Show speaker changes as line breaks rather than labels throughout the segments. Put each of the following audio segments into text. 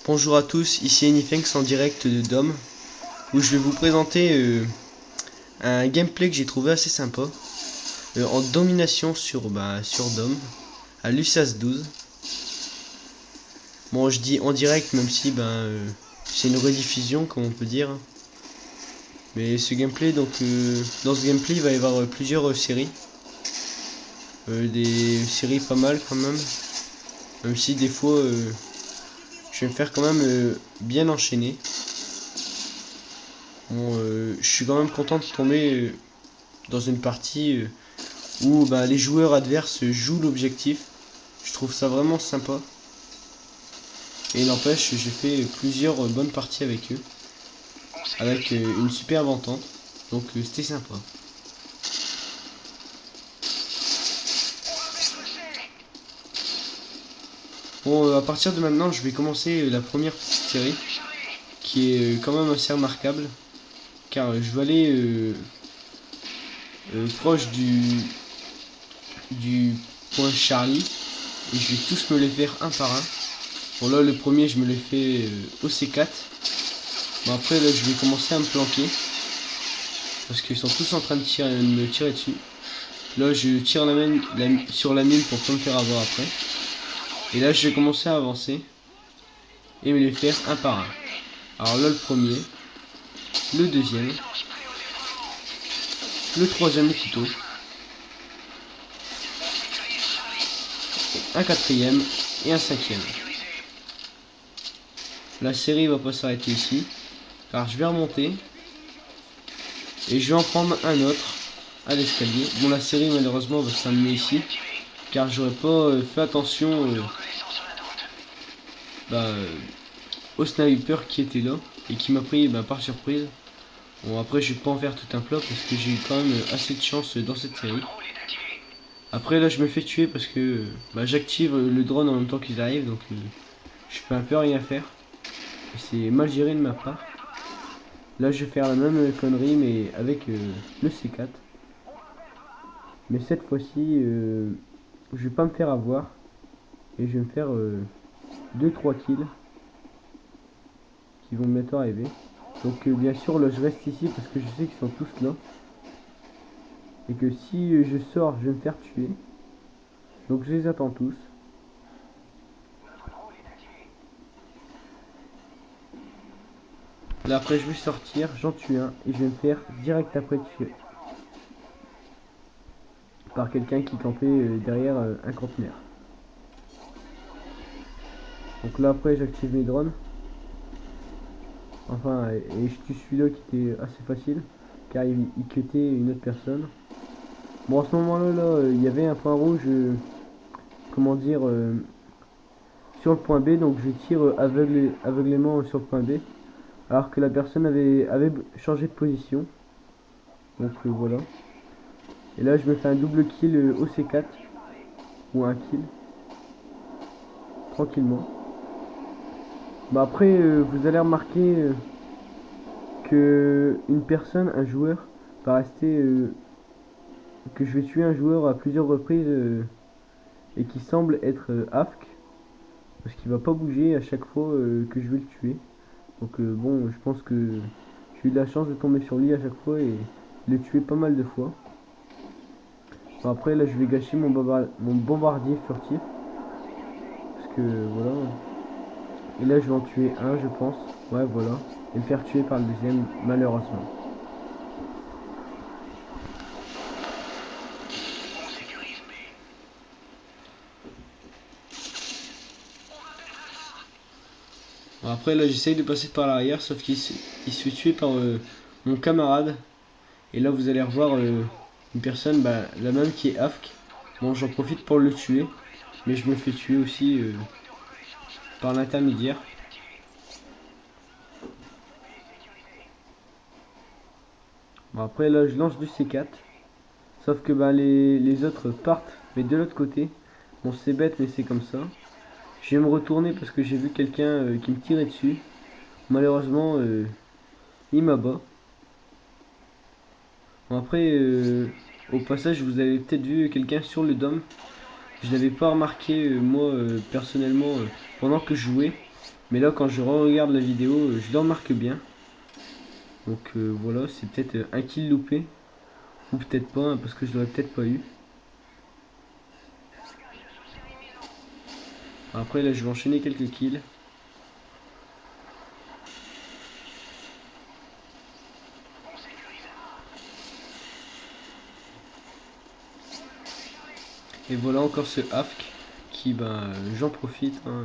Bonjour à tous, ici Anyfanks en direct de Dom, où je vais vous présenter un gameplay que j'ai trouvé assez sympa en domination sur Dom à Lucias 12. Bon, je dis en direct même si c'est une rediffusion comme on peut dire. Mais ce gameplay, dans ce gameplay il va y avoir plusieurs séries, des séries pas mal quand même si des fois je vais me faire quand même bien enchaîner. Bon, je suis quand même content de tomber dans une partie où les joueurs adverses jouent l'objectif. Je trouve ça vraiment sympa. Et n'empêche, j'ai fait plusieurs bonnes parties avec eux, avec une superbe entente. Donc c'était sympa. Bon, à partir de maintenant, je vais commencer la première petite série, qui est quand même assez remarquable, car je vais aller proche du point Charlie, et je vais tous me les faire un par un. Bon là, le premier, je me l'ai fait au C4. Bon après, là, je vais commencer à me planquer, parce qu'ils sont tous en train de me tirer dessus. Là, je tire sur la mine pour pas me faire avoir après. Et là, je vais commencer à avancer et me les faire un par un. Alors là, le premier, le deuxième, le troisième couteau, un quatrième et un cinquième. La série va pas s'arrêter ici, car je vais remonter et je vais en prendre un autre à l'escalier. Bon, la série malheureusement va se terminer ici, car j'aurais pas fait attention au sniper qui était là et qui m'a pris par surprise. Bon, après je vais pas en faire tout un plat parce que j'ai eu quand même assez de chance dans cette série. Après là je me fais tuer parce que j'active le drone en même temps qu'ils arrivent, donc je peux un peu rien faire. C'est mal géré de ma part. Là je vais faire la même connerie mais avec le C4. Mais cette fois-ci je vais pas me faire avoir et je vais me faire 2-3 kills qui vont bientôt arriver. Donc bien sûr là je reste ici parce que je sais qu'ils sont tous là. Et que si je sors je vais me faire tuer. Donc je les attends tous. Là après je vais sortir, j'en tue un et je vais me faire direct après tuer par quelqu'un qui campait derrière un conteneur. Donc là après j'active mes drones. Enfin et je tue celui-là qui était assez facile car il cutait une autre personne. Bon à ce moment là, il y avait un point rouge comment dire sur le point B, donc je tire aveuglément sur le point B alors que la personne avait changé de position. Donc voilà. Et là je me fais un double kill au C4 ou un kill tranquillement. Après vous allez remarquer que une personne, un joueur, va rester que je vais tuer un joueur à plusieurs reprises et qui semble être AFK parce qu'il va pas bouger à chaque fois que je vais le tuer. Donc bon, je pense que j'ai eu de la chance de tomber sur lui à chaque fois et le tuer pas mal de fois. Après là je vais gâcher mon bombardier furtif parce que voilà. Et là je vais en tuer un je pense. Ouais voilà. Et me faire tuer par le deuxième malheureusement. Bon, après là j'essaye de passer par l'arrière sauf qu'il se fait tuer par mon camarade. Et là vous allez revoir une personne la même qui est AFK. Bon j'en profite pour le tuer. Mais je me fais tuer aussi par l'intermédiaire. Bon après là je lance du C4. Sauf que les autres partent mais de l'autre côté. Bon c'est bête mais c'est comme ça. Je vais me retourner parce que j'ai vu quelqu'un qui me tirait dessus. Malheureusement il m'abat. Bon après au passage vous avez peut-être vu quelqu'un sur le dôme. Je n'avais pas remarqué moi personnellement pendant que je jouais. Mais là quand je regarde la vidéo, je le remarque bien. Donc voilà, c'est peut-être un kill loupé. Ou peut-être pas, hein, parce que je l'aurais peut-être pas eu. Après là je vais enchaîner quelques kills. Et voilà encore ce Hafk qui, ben, j'en profite. Hein.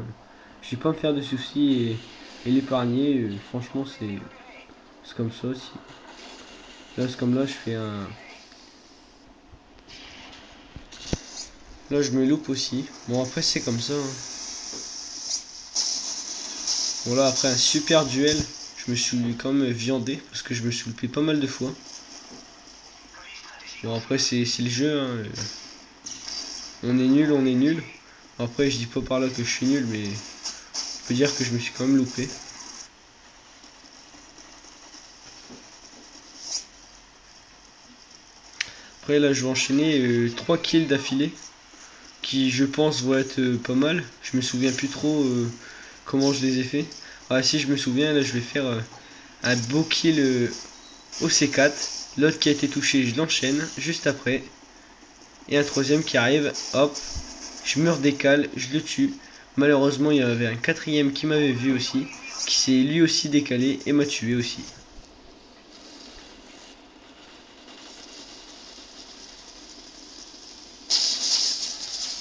Je vais pas me faire de soucis et l'épargner. Franchement, c'est comme ça. Si. Là, c'est comme là, je fais un. Là, je me loupe aussi. Bon, après, c'est comme ça. Hein. Voilà, après un super duel, je me suis quand même viandé parce que je me suis loupé pas mal de fois. Bon, après, c'est le jeu. Hein. On est nul, on est nul. Après, je dis pas par là que je suis nul, mais je peux dire que je me suis quand même loupé. Après, là, je vais enchaîner 3 kills d'affilée qui, je pense, vont être pas mal. Je me souviens plus trop comment je les ai fait. Ah, si je me souviens, là, je vais faire un beau kill au C4. L'autre qui a été touché, je l'enchaîne juste après. Et un troisième qui arrive, hop, je me redécale, je le tue. Malheureusement, il y avait un quatrième qui m'avait vu aussi, qui s'est lui aussi décalé et m'a tué aussi.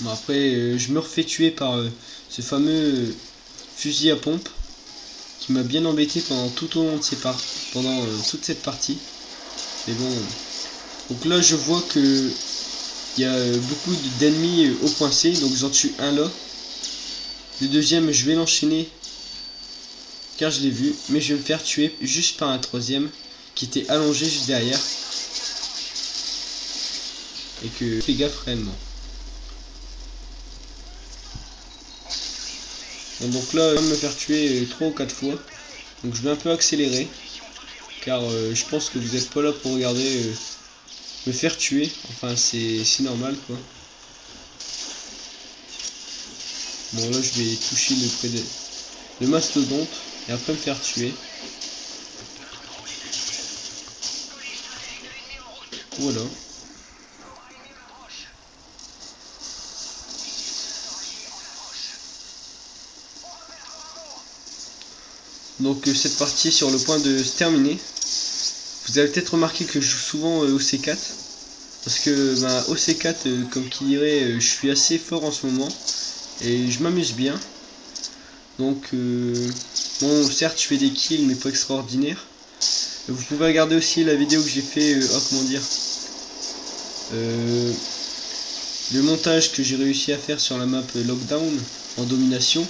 Bon, après, je me refais tuer par ce fameux fusil à pompe qui m'a bien embêté pendant tout au long de pendant toute cette partie. Mais bon, donc là je vois que il y a beaucoup d'ennemis au point C, donc j'en tue un là. Le deuxième, je vais l'enchaîner car je l'ai vu, mais je vais me faire tuer juste par un troisième qui était allongé juste derrière et que fais gaffe réellement. Bon, donc là, je vais me faire tuer 3 ou 4 fois, donc je vais un peu accélérer car je pense que vous n'êtes pas là pour regarder me faire tuer, enfin c'est normal quoi. Bon là je vais toucher le mastodonte et après me faire tuer. Voilà. Donc cette partie est sur le point de se terminer. Vous avez peut-être remarqué que je joue souvent au C4. Parce que bah, au C4, comme qui dirait, je suis assez fort en ce moment. Et je m'amuse bien. Donc bon certes je fais des kills mais pas extraordinaires. Vous pouvez regarder aussi la vidéo que j'ai fait, comment dire, euh, le montage que j'ai réussi à faire sur la map Lockdown en domination.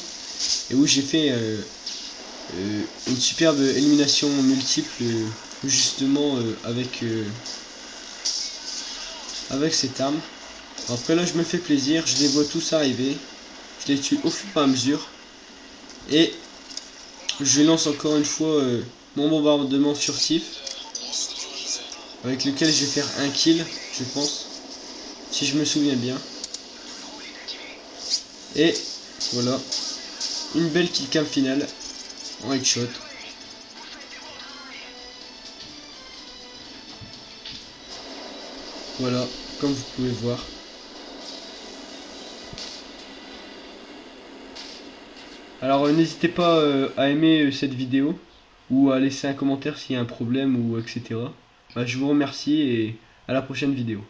Et où j'ai fait une superbe élimination multiple justement avec cette arme. Après là je me fais plaisir, je les vois tous arriver, je les tue au fur et à mesure et je lance encore une fois mon bombardement furtif avec lequel je vais faire un kill je pense, si je me souviens bien. Et voilà, une belle killcam finale en headshot. Voilà, comme vous pouvez voir. Alors n'hésitez pas à aimer cette vidéo ou à laisser un commentaire s'il y a un problème ou etc. Bah, je vous remercie et à la prochaine vidéo.